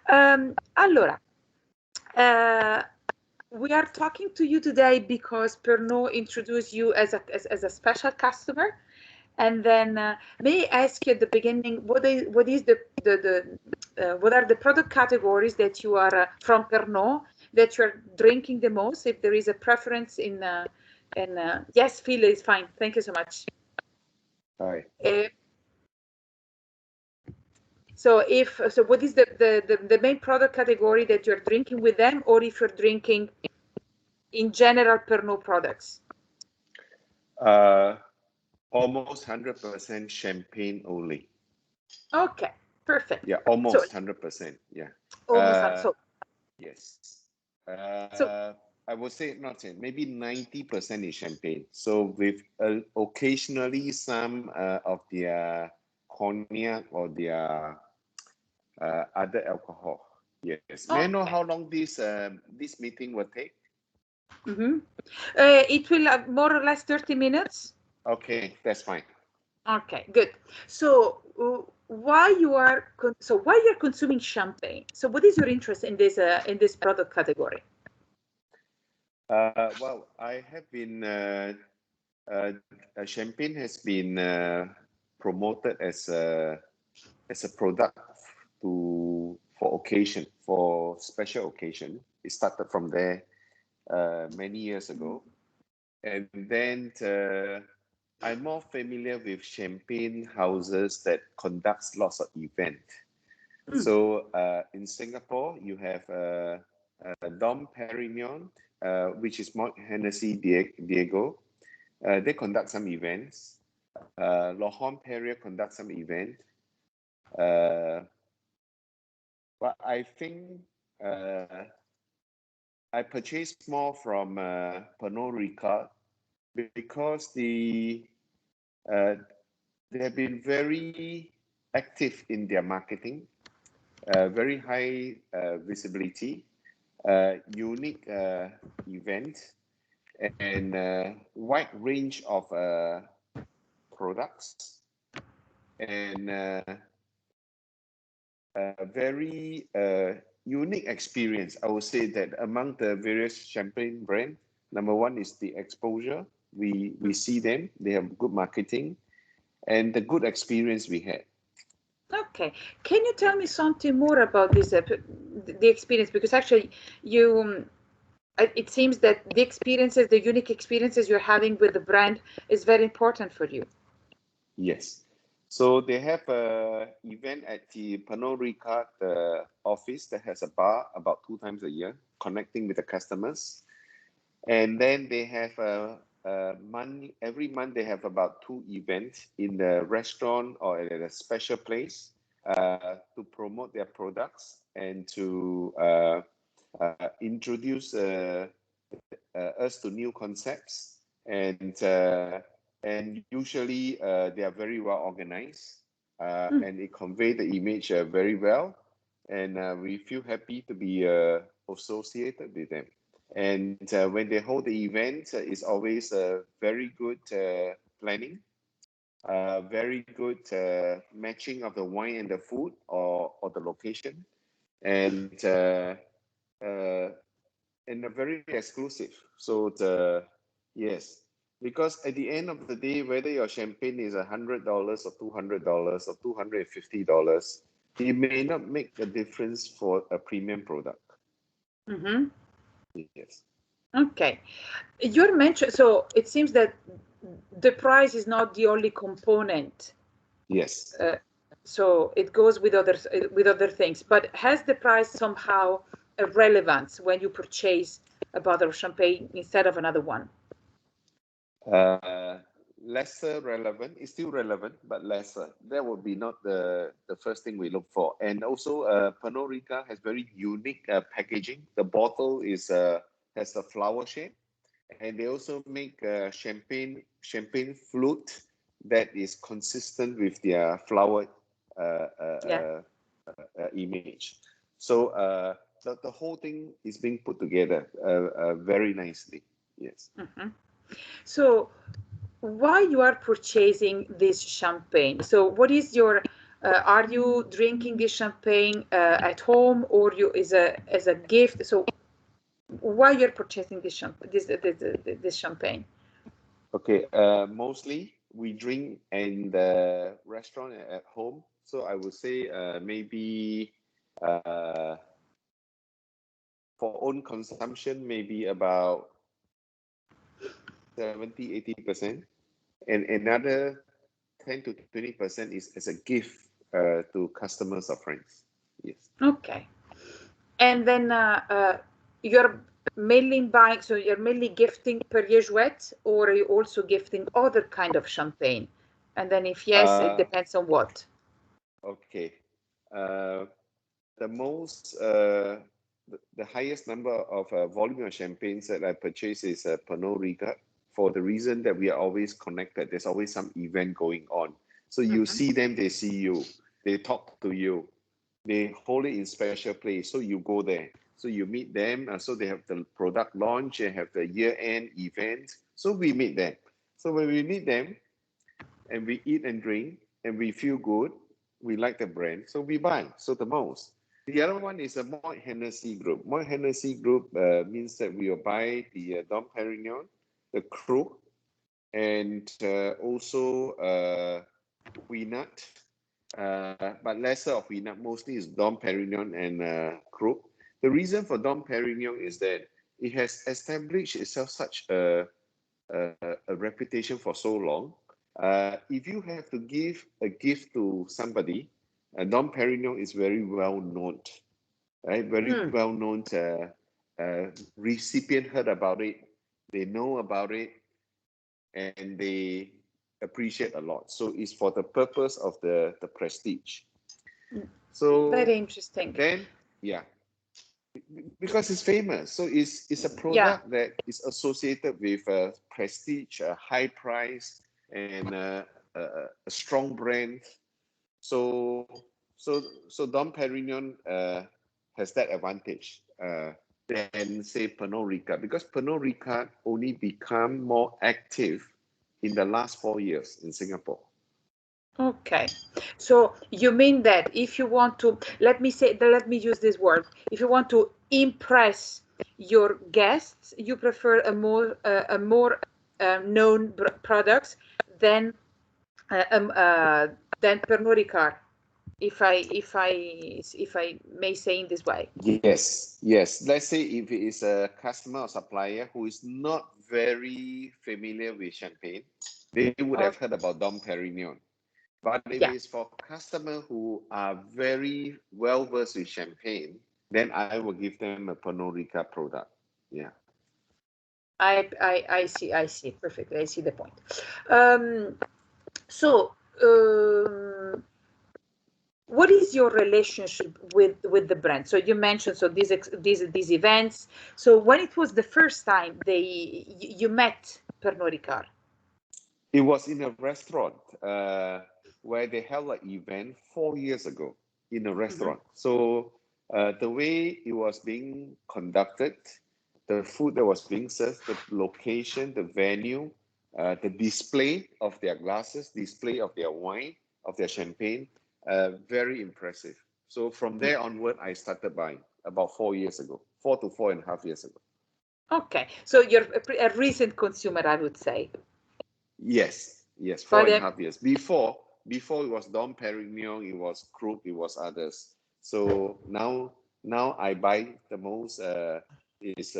Allora, we are talking to you today because Pernod introduced you as a special customer. And then may I ask you at the beginning, what is what are the product categories that you are from Pernod that you are drinking the most? If there is a preference in, yes, Phil is fine. Thank you so much. Hi. So what is the main product category that you're drinking with them, or if you're drinking in general Pernod products? Almost 100% champagne only. Okay, perfect. Yeah, almost 100%. Yeah. Almost so. Yes. I would say maybe 90% is champagne. So with occasionally some of their cognac or their other alcohol. Yes. May I know how long this meeting will take? It will have more or less 30 minutes. Okay, that's fine. Okay, good. So why you're consuming champagne? So what is your interest in this product category? Well, I have been champagne has been promoted as a product for special occasion. It started from there many years ago, and then I'm more familiar with champagne houses that conducts lots of events. So in Singapore, you have Dom Perignon, which is Mont Hennessy Diego. They conduct some events. Luong Ha conduct some event. But I think I purchased more from Pernod Ricard because they have been very active in their marketing, very high visibility, unique event, and wide range of products, and a very unique experience. I would say that among the various champagne brands, number one is the exposure. We see them, they have good marketing, and the good experience we had. Okay, can you tell me something more about this, the experience? Because actually, it seems that the unique experiences you're having with the brand is very important for you. Yes. So they have an event at the Pernod Ricard office that has a bar about 2 times a year, connecting with the customers. And then they have every month they have about 2 events in the restaurant or at a special place to promote their products and to introduce us to new concepts. And usually they are very well organized and it conveys the image very well. And we feel happy to be associated with them. And when they hold the event, it's always very good planning, very good matching of the wine and the food or the location, and very exclusive. So yes, because at the end of the day, whether your champagne is $100 or $200 or $250, it may not make a difference for a premium product. Yes. Okay, you mentioned, so it seems that the price is not the only component. Yes. So it goes with other things, but has the price somehow a relevance when you purchase a bottle of champagne instead of another one? Lesser relevant. It's still relevant, but lesser. That would be not the first thing we look for. And also, Pernod Ricard has very unique packaging. The bottle has a flower shape, and they also make champagne flute that is consistent with their flower image. So the whole thing is being put together very nicely. Yes. So why you are purchasing this champagne? So what is your Are you drinking this champagne at home, or you as a gift? So why you're purchasing this champagne? Okay, mostly we drink in the restaurant and at home. So I would say maybe uh, for own consumption, maybe about 70-80%. And another 10 to 20% is as a gift to customers or friends. Yes. Okay. And then you're mainly buying, so you're mainly gifting Perrier-Jouet, or are you also gifting other kind of champagne? And then if yes, it Uh, depends on what. okay. Uh, the most, the highest number of volume of champagnes that I purchase is Pernod Ricard, for the reason that we are always connected. There's always some event going on. So you Mhm. see them, they see you, they talk to you, they hold it in special place. So you go there. So you meet them. So they have the product launch, they have the year-end event. So we meet them. So when we meet them and we eat and drink and we feel good, we like the brand, so we buy. So the most. The other one is a Moet Hennessy group. Moet Hennessy group means that we will buy the Dom Perignon, the Krug, and also Winat, but lesser of Winat. Mostly is Dom Perignon and Krug. The reason for Dom Perignon is that it has established itself such a reputation for so long. If you have to give a gift to somebody, Dom Perignon is very well known, right? Very Mm. well known. Recipient heard about it, they know about it, and they appreciate a lot. So it's for the purpose of the prestige. So Very interesting. then, yeah, because it's famous. So it's a Yeah. product that is associated with prestige, a high price, and a strong brand. So so Dom Perignon has that advantage than say Pernod Ricard, because Pernod Ricard only become more active in the last 4 years in Singapore. Okay. So you mean that if you want to, let me use this word. If you want to impress your guests, you prefer a more known products than uh, um, uh, Pernod Ricard, if I may say in this way. Yes, yes. Let's say if it is a customer or supplier who is not very familiar with champagne, they would Oh, have heard about Dom Perignon. But if yeah. it's for customers who are very well versed with champagne, then I will give them a Pernod Ricard product. Yeah. I see perfectly. I see the point. Um, so. What is your relationship with the brand? So you mentioned, so these events. So when it was the first time you met Pernod Ricard? It was in a restaurant where they held an event 4 years ago in a Mhm. restaurant. So the way it was being conducted, the food that was being served, the location, the venue, the display of their glasses, display of their wine, of their champagne, very impressive. So from there onward, I started buying about 4 years ago, 4 to 4.5 years ago. Okay, so you're a recent consumer, I would say. Yes, yes, four But and a half years. Before it was Dom Perignon, it was Krug, it was others. So now I buy the most is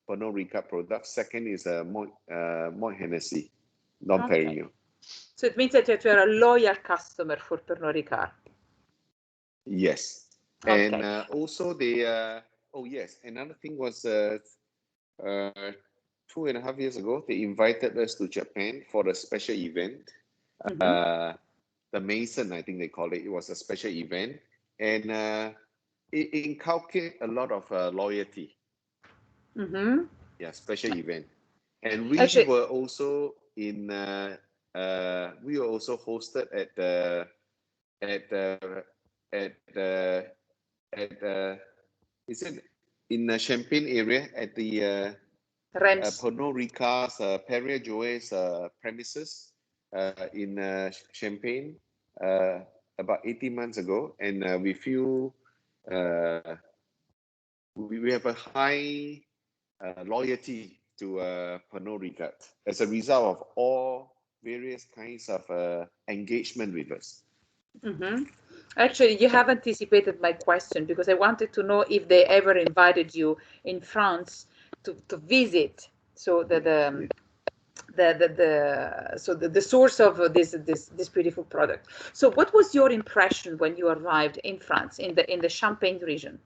Pernod Ricard product. Second is Moet Hennessy, Dom okay, Perignon. so it means that you're a loyal customer for Pernod Ricard. Yes, and Okay. also they oh yes, another thing was uh 2.5 years ago they invited us to Japan for a special event. Mm-hmm. Uh, the Mason, I think they call it. It was a special event, and it inculcated a lot of loyalty. Mm-hmm. Yeah, special event, and we Actually, were also in. We were also hosted at the at the at is it in the Champagne area at the Rems. Pernod Ricard's Perrier Jouet's premises in Champagne. Uh, about 18 months ago, and we feel we have a high loyalty to Pernod Ricard as a result of all various kinds of engagement with us. Mm-hmm. Actually, you have anticipated my question because I wanted to know if they ever invited you in France to visit. So the source of this beautiful product. So what was your impression when you arrived in France in the Champagne region?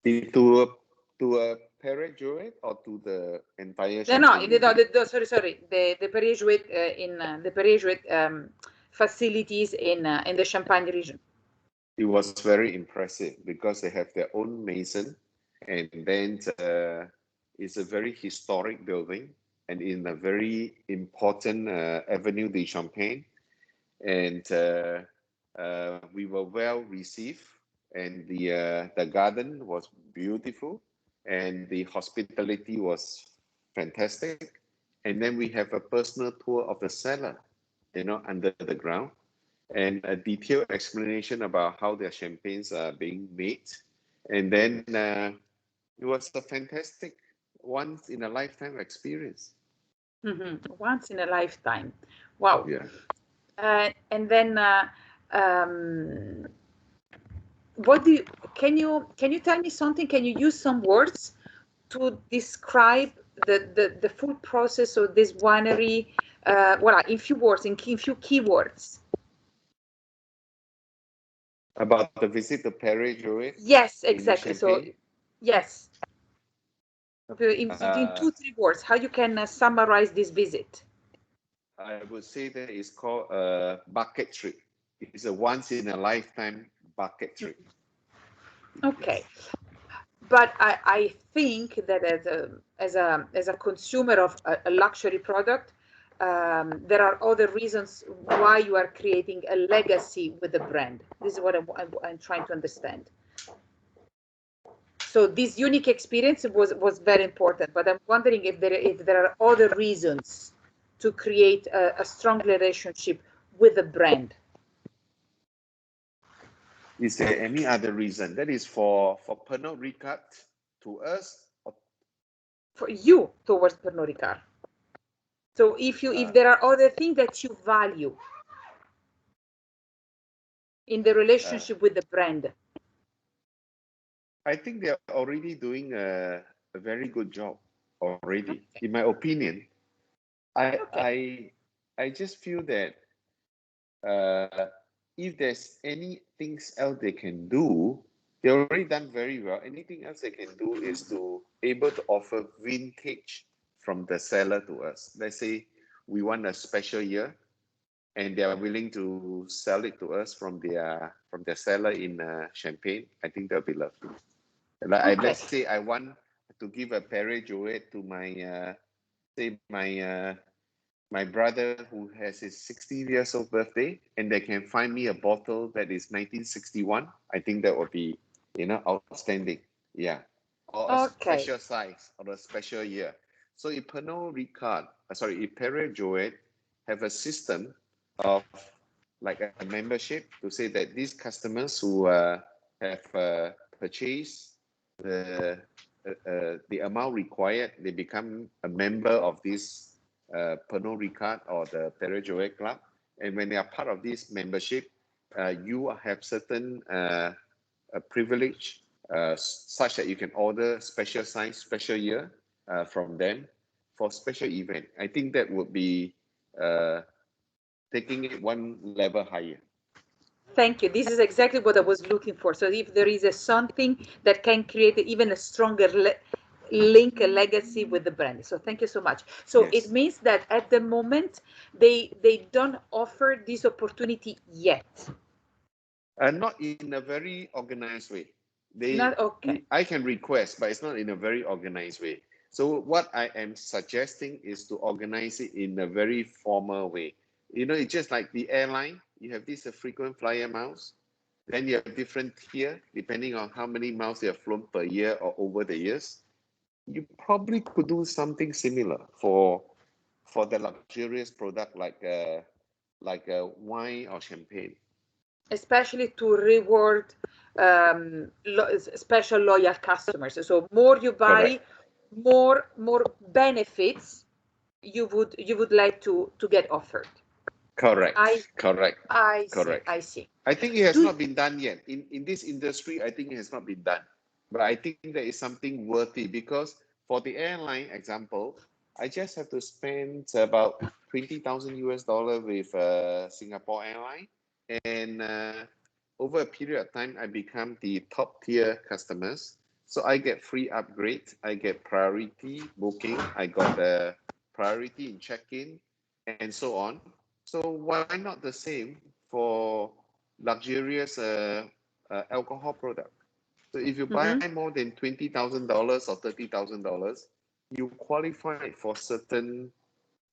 To a Perret Jouet or to the entire No, no, Champagne region? sorry. The Perrier-Jouet in the Perrier-Jouet facilities in the Champagne region. It was very impressive because they have their own mason, and then it's a very historic building and in a very important Avenue de Champagne, and we were well received, and the garden was beautiful, and the hospitality was fantastic, and then we have a personal tour of the cellar, under the ground, and a detailed explanation about how their champagnes are being made. And then it was a fantastic once in a lifetime experience. Mm-hmm. Once in a lifetime. Wow. Yeah. And then what do you can you tell me something? Can you use some words to describe the full process of this winery? Voilà, in few words, in few keywords. About the visit to Paris, Jouet, Yes, in exactly. So, Champagne. yes, in Uh, two, three words, how you can summarize this visit? I would say that it's called a bucket trip. It's a once in a lifetime bucket trip. Okay, Yes. but I think that as a consumer of a luxury product, there are other reasons why you are creating a legacy with the brand. This is what I'm trying to understand. So this unique experience was very important, but I'm wondering if there are other reasons to create a strong relationship with the brand. Is there any other reason that is for Pernod Ricard to us? Or, For you towards Pernod Ricard. So if uh, there are other things that you value in the uh, relationship with the brand. I think they are already doing a very good job already. In my opinion, I Okay. I I just feel that uh, if there's anything else they can do, they already done very well. Anything else they can do is to able to offer vintage from the seller to us. Let's say we want a special year, and they are willing to sell it to us from their seller in Champagne. I think that'll be lovely. Okay. Let's say I want to give a Perrier Jouet to my say my brother who has his 60 years old birthday, and they can find me a bottle that is 1961. I think that would be outstanding. Yeah, or a Okay. special size or a special year. So if Pernod Ricard, if Perrier Jouet have a system of like a membership to say that these customers who have purchased the amount required, they become a member of this Pernod Ricard or the Perrier Jouet Club. And when they are part of this membership, you have certain privilege such that you can order special size, special year from them for special event. I think that would be taking it one level higher. Thank you. This is exactly what I was looking for. So if there is something that can create even a stronger link, a legacy with the brand. So thank you so much. So it Yes. means that at the moment they don't offer this opportunity yet. Not in a very organized way. Not okay. I can request, but it's not in a very organized way. So what I am suggesting is to organize it in a very formal way. It's just like the airline. You have these frequent flyer miles. Then you have different tier depending on how many miles you have flown per year or over the years. You probably could do something similar for the luxurious product like like wine or champagne. Especially to reward special loyal customers. So more you buy, Correct. more benefits you would like to get offered. I Correct. Correct. I see, Correct. I see. I think it has Do not been done yet. In this industry, I think it has not been done. But I think that is something worthy because for the airline example, I just have to spend about 20,000 US dollar with Singapore Airline, and over a period of time, I become the top tier customers. So I get free upgrade, I get priority booking, I got priority in check-in, and so on. So why not the same for luxurious alcohol product? So if you buy Mhm. more than $20,000 or $30,000, you qualify for certain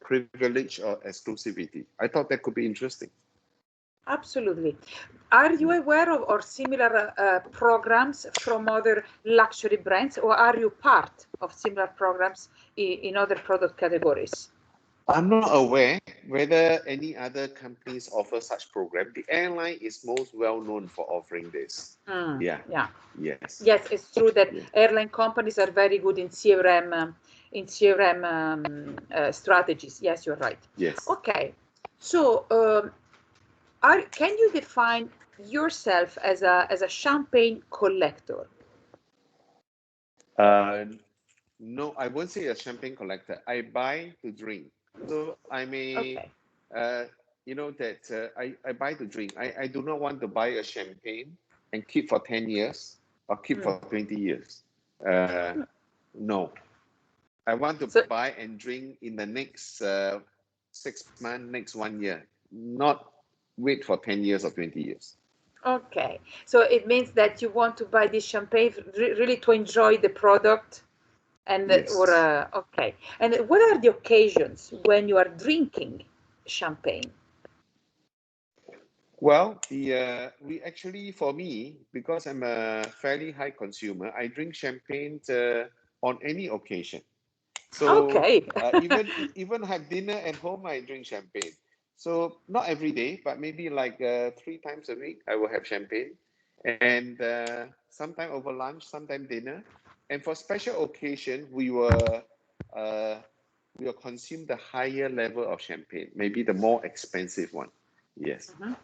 privilege or exclusivity. I thought that could be interesting. Absolutely. Are you aware of or similar programs from other luxury brands, or are you part of similar programs in other product categories? I'm not aware whether any other companies offer such program. The airline is most well known for offering this. Mm, Yeah. yeah. Yes. Yes, it's true that Yes. airline companies are very good in CRM strategies. Yes, you're right. Yes. Okay, so can you define yourself as a champagne collector? Uh, no, I won't say a champagne collector. I buy to drink. So I may, Okay. uh, that I buy to drink. I do not want to buy a champagne and keep for 10 years or keep Mm. for 20 years. Uh, no, I want to So buy and drink in the next 6 months, next 1 year, not wait for 10 years or 20 years. okay, so it means that you want to buy this champagne really to enjoy the product, and or Yes. okay. And what are the occasions when you are drinking champagne? Well, the we actually, for me, because I'm a fairly high consumer, I drink champagne on any occasion. So Okay. even have dinner at home, I drink champagne. So not every day, but maybe like 3 times a week, I will have champagne, and sometime over lunch, sometime dinner, and for special occasion, uh, we will consume the higher level of champagne, maybe the more expensive one. Yes, Mhm.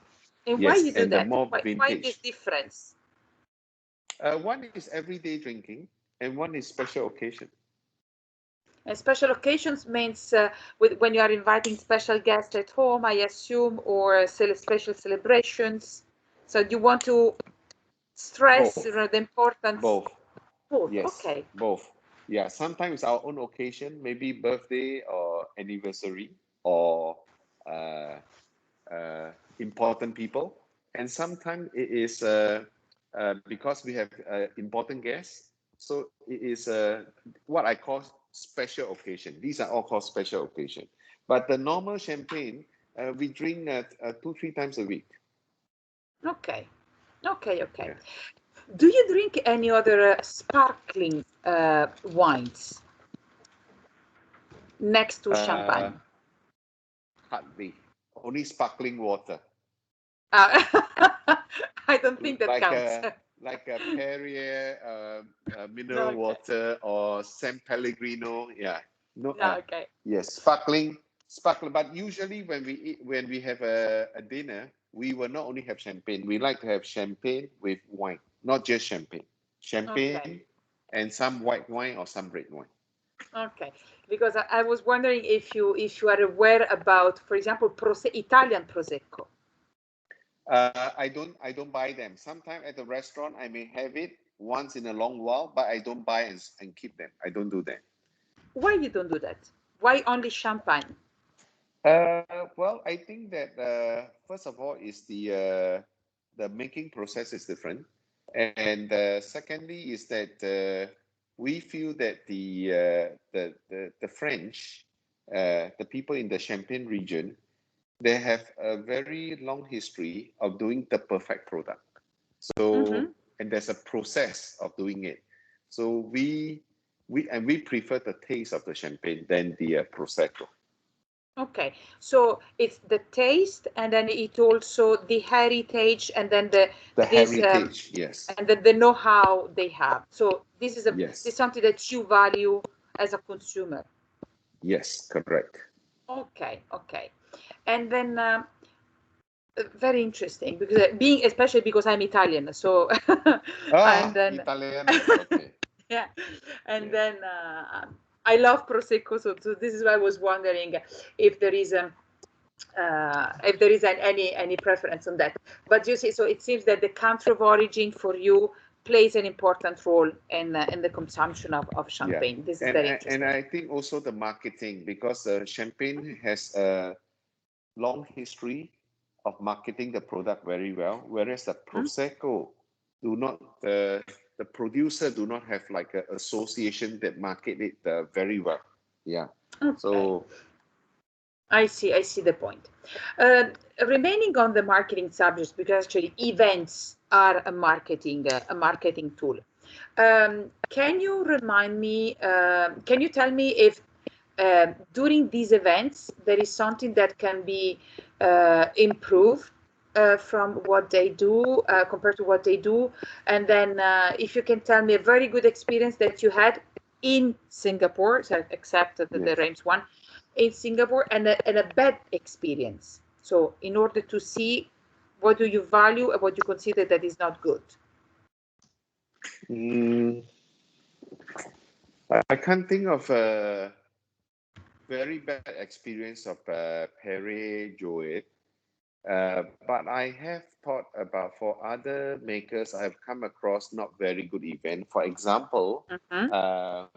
And why yes, you do and the that? more Why this vintage. difference? One is everyday drinking, and one is special occasion. And special occasions means when you are inviting special guests at home, I assume, or special celebrations. So you want to stress, Both, the importance. both. Both. Yes, Okay. both. Yeah, sometimes our own occasion, maybe birthday or anniversary or uh, important people. And sometimes it is because we have important guests. So it is what I call special occasion. These are all called special occasion. But the normal champagne, we drink 2, 3 times a week. Okay. Okay. Okay. Yeah. Do you drink any other sparkling wines next to Uh, champagne? hardly. Only sparkling water. Uh, I don't think that like counts. a like a Perrier mineral Okay. water or San Pellegrino. Yeah, no. No, okay. Yes, sparkling. But usually when we have a dinner, we will not only have champagne. We like to have champagne with wine, not just champagne. Okay. Champagne and some white wine or some red wine. Okay. Because I was wondering if you are aware about, for example, Italian prosecco. I don't buy them. Sometimes at the restaurant I may have it once in a long while, but I don't buy and keep them. I don't do that. Why you don't do that? Why only champagne? Well, I think that first of all is the making process is different, and secondly is that we feel that the French, the people in the Champagne region, they have a very long history of doing the perfect product. So Hmm. and there's a process of doing it. So we prefer the taste of the champagne than the prosecco. Okay, so it's the taste, and then it also the heritage, and then the The this heritage, yes, and then the know-how they have. So this is yes, something that you value as a consumer. yes, correct. Okay, okay, and then very interesting because being especially because I'm Italian, so and Ah, then Italiano, okay, yeah, and yeah. then I love prosecco, so this is why I was wondering if there is any preference on that. But you see, so it seems that the country of origin for you plays an important role in the consumption of Yeah, champagne. This is and very and interesting. I think also the marketing because champagne has a long history of marketing the product very well, whereas the Hmm? prosecco do not the producer do not have like a association that market it very well. Yeah, Okay. so I see the point. Uh, Remaining on the marketing subjects, because actually events are a marketing tool. Can you remind me? Can you tell me if during these events there is something that can be improved from what they do compared to what they do, and then if you can tell me a very good experience that you had in Singapore, so except the yes. Reims one, in Singapore, and a bad experience. So in order to see what do you value and what you consider that is not good. Mm, I can't think of a very bad experience of Perrier Jouet. But I have thought about for other makers, I have come across not very good event. For example, Mhm. uh,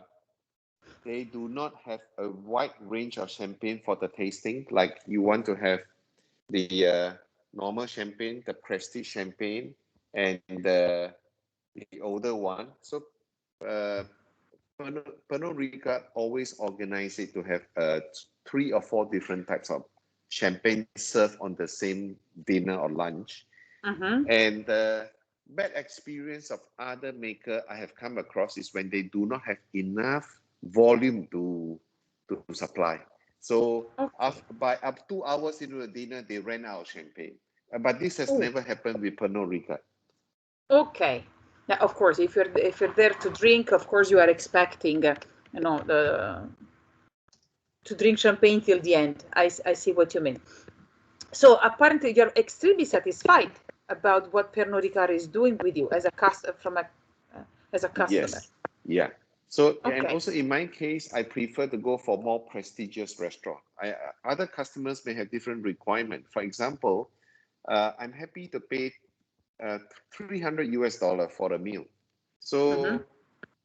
they do not have a wide range of champagne for the tasting. Like you want to have the normal champagne, the prestige champagne, and the older one. So uh, Pernod Ricard always organize it to have three or four different types of champagne served on the same dinner or lunch. Mhm. And the bad experience of other maker I have come across is when they do not have enough volume to supply. So Okay. by up 2 hours into the dinner, they ran out of champagne. But this has Oh, never happened with Pernod Ricard. okay. Now, of course, if you're there to drink, of course you are expecting, the to drink champagne till the end. I see what you mean. So apparently you're extremely satisfied about what Pernod Ricard is doing with you as a as a customer. Yes, yeah. So, and Okay. also in my case, I prefer to go for more prestigious restaurant. Other customers may have different requirement. For example, I'm happy to pay 300 US dollar for a meal. Mm-hmm. So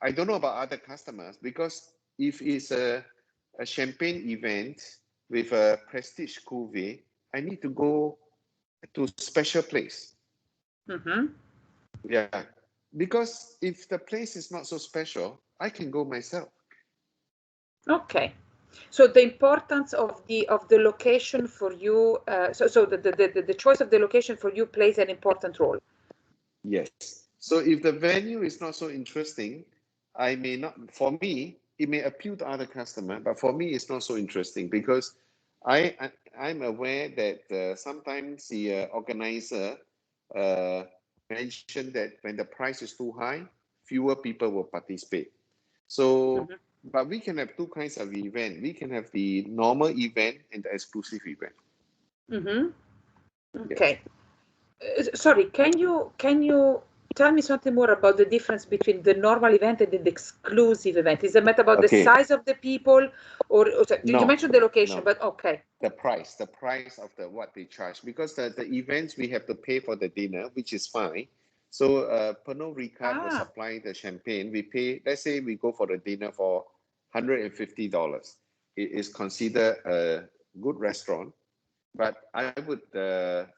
I don't know about other customers because if it's a champagne event with a prestige cuvee, I need to go to special place. Mm-hmm. Yeah, because if the place is not so special, I can go myself. Okay. So the importance of the location for you, so the choice of the location for you plays an important role. Yes. So if the venue is not so interesting, I may not, for me, it may appeal to other customer, but for me, it's not so interesting because I'm aware that sometimes the organizer uh, mentioned that when the price is too high, fewer people will participate. So, Mm-hmm. but we can have two kinds of event. We can have the normal event and the exclusive event. Mm-hmm. Yes. Okay. Sorry, can you tell me something more about the difference between the normal event and the exclusive event? Is it matter about the Okay. size of the people, or sorry, you No, mentioned the location, no. but okay. The price of the what they charge because the events we have to pay for the dinner, which is fine. So Pernod Ricard will Ah, supply the champagne. We pay, let's say we go for the dinner for $150. It is considered a good restaurant, but I would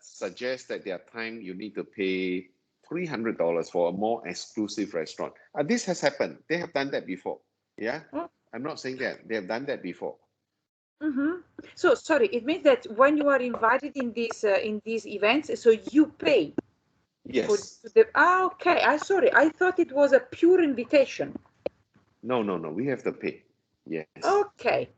suggest that there are time you need to pay $300 for a more exclusive restaurant. This has happened. They have done that before. Yeah, oh, I'm not saying that they have done that before. mm-hmm. So sorry, it means that when you are invited in these events, so you pay for Yes. the. Ah, okay. I sorry, I thought it was a pure invitation. No, no, no. We have to pay. Yes. Okay.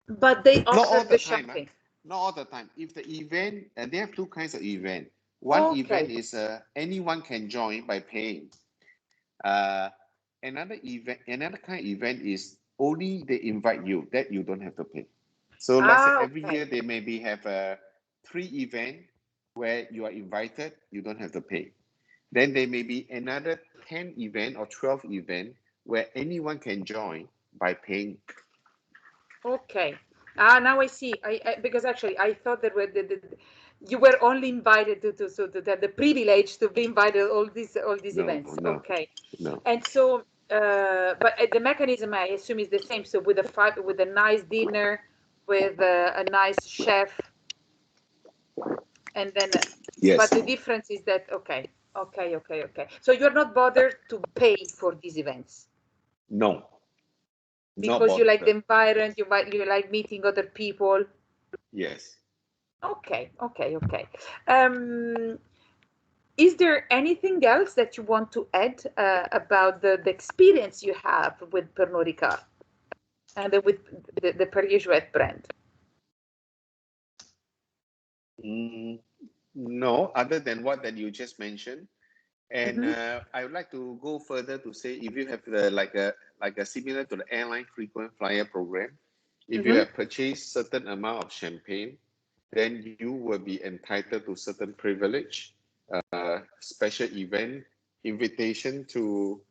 But they Not offer all the the time. champagne. Not all the time. If the event, and they have two kinds of event. One event Okay. is anyone can join by paying. Uh, another kind of event is only they invite you, that you don't have to pay. So let's say every Okay. year they maybe have a 3 event where you are invited, you don't have to pay. Then there may be another 10 event or 12 event where anyone can join by paying. Okay. Now I see. Because actually I thought that you were only invited to the privilege to be invited all these No, events. no, Okay. no. And so, but the mechanism I assume is the same. So with a nice dinner, with a nice chef, and then, Yes. but the difference is that okay. So you're not bothered to pay for these events No, not because you like the bothered. environment, you like meeting other people. Yes. Okay. Um, is there anything else that you want to add about the experience you have with Pernod Ricard and with the Perrier-Jouet brand? Mm, no, other than what that you just mentioned. And Hmm. I would like to go further to say, if you have like a similar to the airline frequent flyer program, if you Hmm. have purchased certain amount of champagne, then you will be entitled to certain privilege, special event, invitation to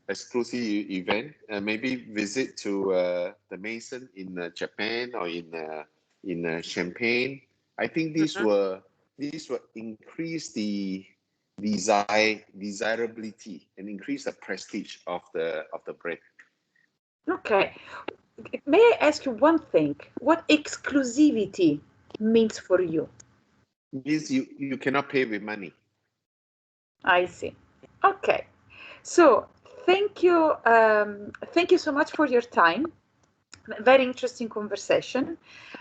exclusive event, maybe visit to the Mason in Japan or in Champagne. I think Hmm. these will increase the desirability and increase the prestige of the brand. Okay. May I ask you one thing? What exclusivity means for you? Means you cannot pay with money. I see. Okay. So thank you so much for your time. Very interesting conversation.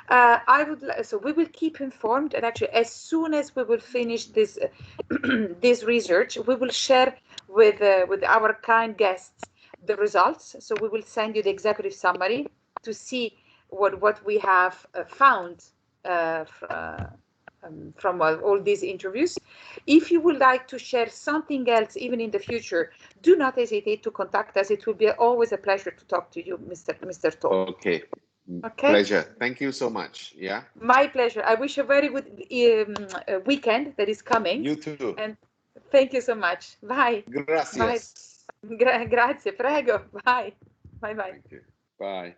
So we will keep informed, and actually, as soon as we will finish this this research, we will share with our kind guests the results. So we will send you the executive summary to see what we have found from all these interviews. If you would like to share something else, even in the future, do not hesitate to contact us. It will be always a pleasure to talk to you, Mr. To. Okay. Okay, Pleasure. Thank you so much. Yeah. my pleasure. I wish a very good weekend that is coming, You too. and thank you so much. Bye. Bye. Gracias. Grazie, prego. Bye. Bye bye. Thank you. Bye.